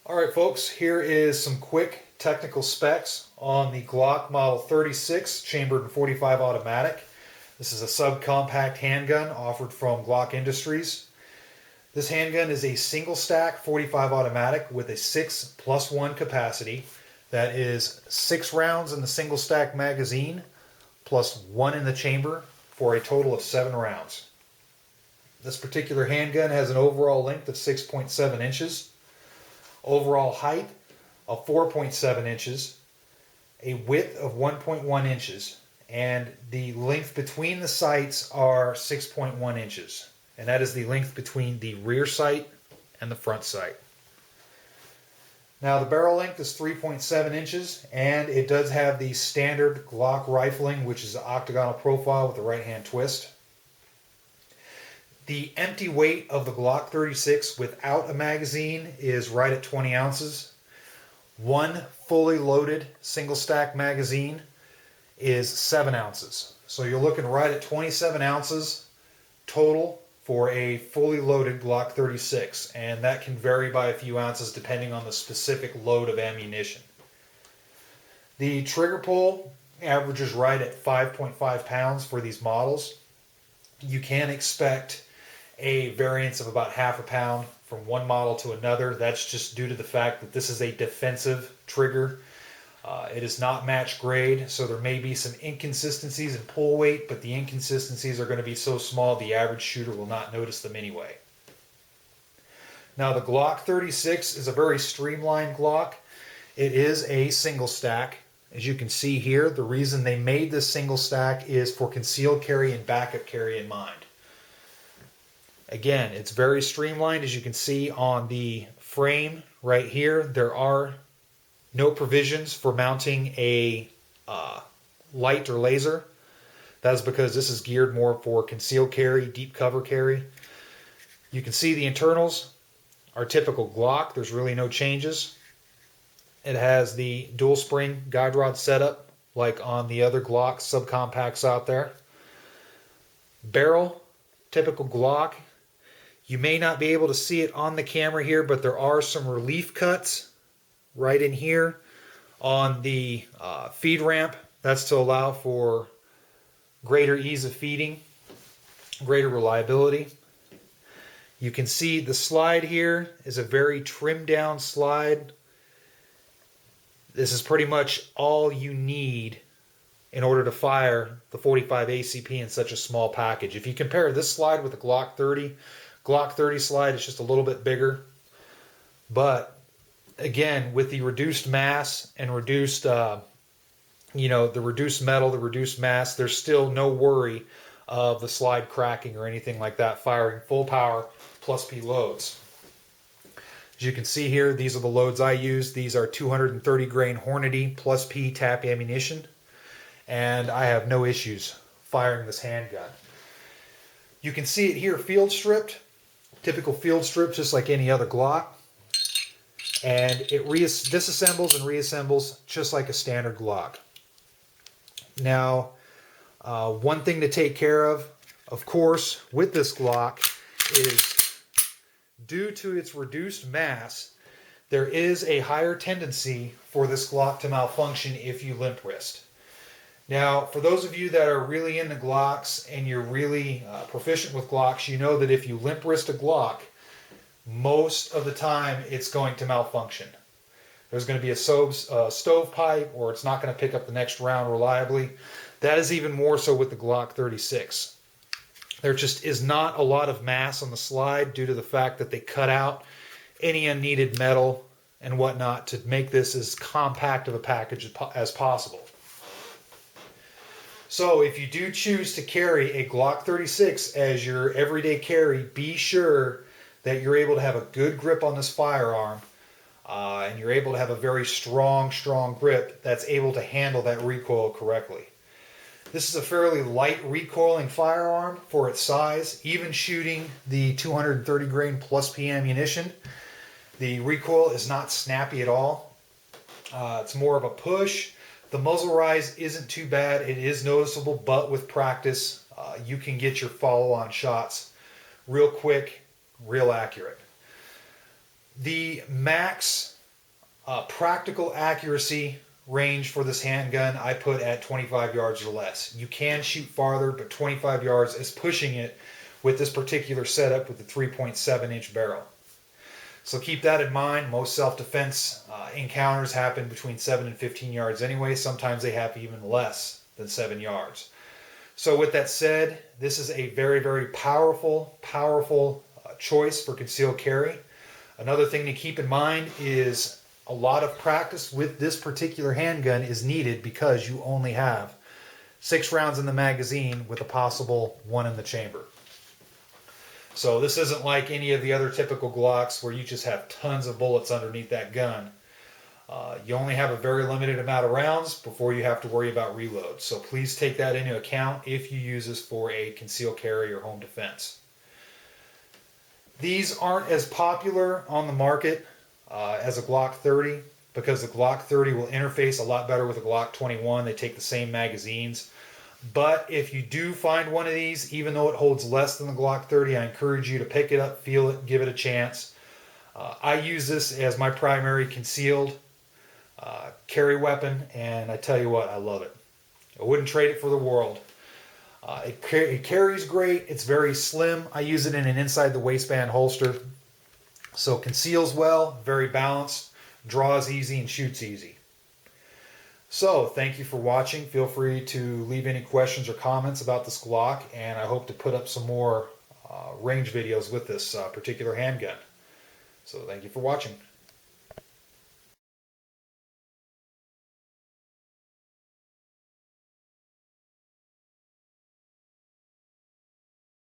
Alright folks, here is some quick technical specs on the Glock Model 36 chambered in .45 automatic. This is a subcompact handgun offered from Glock Industries. This handgun is a single stack .45 automatic with a 6+1 capacity. That is 6 rounds in the single stack magazine plus 1 in the chamber for a total of 7 rounds. This particular handgun has an overall length of 6.7 inches. Overall height of 4.7 inches, a width of 1.1 inches, and the length between the sights are 6.1 inches. And that is the length between the rear sight and the front sight. Now the barrel length is 3.7 inches, and it does have the standard Glock rifling, which is an octagonal profile with a right hand twist. The empty weight of the Glock 36 without a magazine is right at 20 ounces. One fully loaded single stack magazine is 7 ounces. So you're looking right at 27 ounces total for a fully loaded Glock 36. And that can vary by a few ounces depending on the specific load of ammunition. The trigger pull averages right at 5.5 pounds for these models. You can expect a variance of about half a pound from one model to another. That's just due to the fact that this is a defensive trigger. It is not match grade, so there may be some inconsistencies in pull weight, but the inconsistencies are going to be so small the average shooter will not notice them anyway. Now the Glock 36 is a very streamlined Glock. It is a single stack. As you can see here, the reason they made this single stack is for concealed carry and backup carry in mind. Again, it's very streamlined. As you can see on the frame right here, there are no provisions for mounting a light or laser. That is because this is geared more for concealed carry, deep cover carry. You can see the internals are typical Glock. There's really no changes. It has the dual spring guide rod setup like on the other Glock subcompacts out there. Barrel, typical Glock. You may not be able to see it on the camera here, but there are some relief cuts right in here on the feed ramp. That's to allow for greater ease of feeding, greater reliability. You can see the slide here is a very trimmed down slide. This is pretty much all you need in order to fire the .45 ACP in such a small package. If you compare this slide with the Glock 30, Glock 30 slide is just a little bit bigger. But again, with the reduced mass and reduced, the reduced metal, the reduced mass, there's still no worry of the slide cracking or anything like that, firing full power plus P loads. As you can see here, these are the loads I use. These are 230 grain Hornady plus P tap ammunition. And I have no issues firing this handgun. You can see it here field stripped. Typical field strip, just like any other Glock. And it disassembles and reassembles just like a standard Glock. Now, one thing to take care of course, with this Glock is due to its reduced mass, there is a higher tendency for this Glock to malfunction if you limp wrist. Now, for those of you that are really into Glocks and you're really proficient with Glocks, you know that if you limp wrist a Glock, most of the time it's going to malfunction. There's going to be a stovepipe, or it's not going to pick up the next round reliably. That is even more so with the Glock 36. There just is not a lot of mass on the slide due to the fact that they cut out any unneeded metal and whatnot to make this as compact of a package as possible. So if you do choose to carry a Glock 36 as your everyday carry, be sure that you're able to have a good grip on this firearm and you're able to have a very strong grip that's able to handle that recoil correctly. This is a fairly light recoiling firearm for its size, even shooting the 230 grain plus P ammunition. The recoil is not snappy at all. It's more of a push. The muzzle rise isn't too bad. It is noticeable, but with practice, you can get your follow-on shots real quick, real accurate. The max practical accuracy range for this handgun I put at 25 yards or less. You can shoot farther, but 25 yards is pushing it with this particular setup with the 3.7 inch barrel. So keep that in mind. Most self-defense encounters happen between 7 and 15 yards anyway. Sometimes they have even less than 7 yards. So with that said, this is a very, very powerful choice for concealed carry. Another thing to keep in mind is a lot of practice with this particular handgun is needed because you only have 6 rounds in the magazine with a possible 1 in the chamber. So this isn't like any of the other typical Glocks where you just have tons of bullets underneath that gun. You only have a very limited amount of rounds before you have to worry about reload. So please take that into account if you use this for a concealed carry or home defense. These aren't as popular on the market as a Glock 30 because the Glock 30 will interface a lot better with a Glock 21. They take the same magazines. But if you do find one of these, even though it holds less than the Glock 30, I encourage you to pick it up, feel it, give it a chance. I use this as my primary concealed carry weapon, and I tell you what, I love it. I wouldn't trade it for the world. It carries great. It's very slim. I use it in an inside the waistband holster. So conceals well, very balanced, draws easy, and shoots easy. So thank you for watching. Feel free to leave any questions or comments about this Glock, and I hope to put up some more range videos with this particular handgun. So thank you for watching.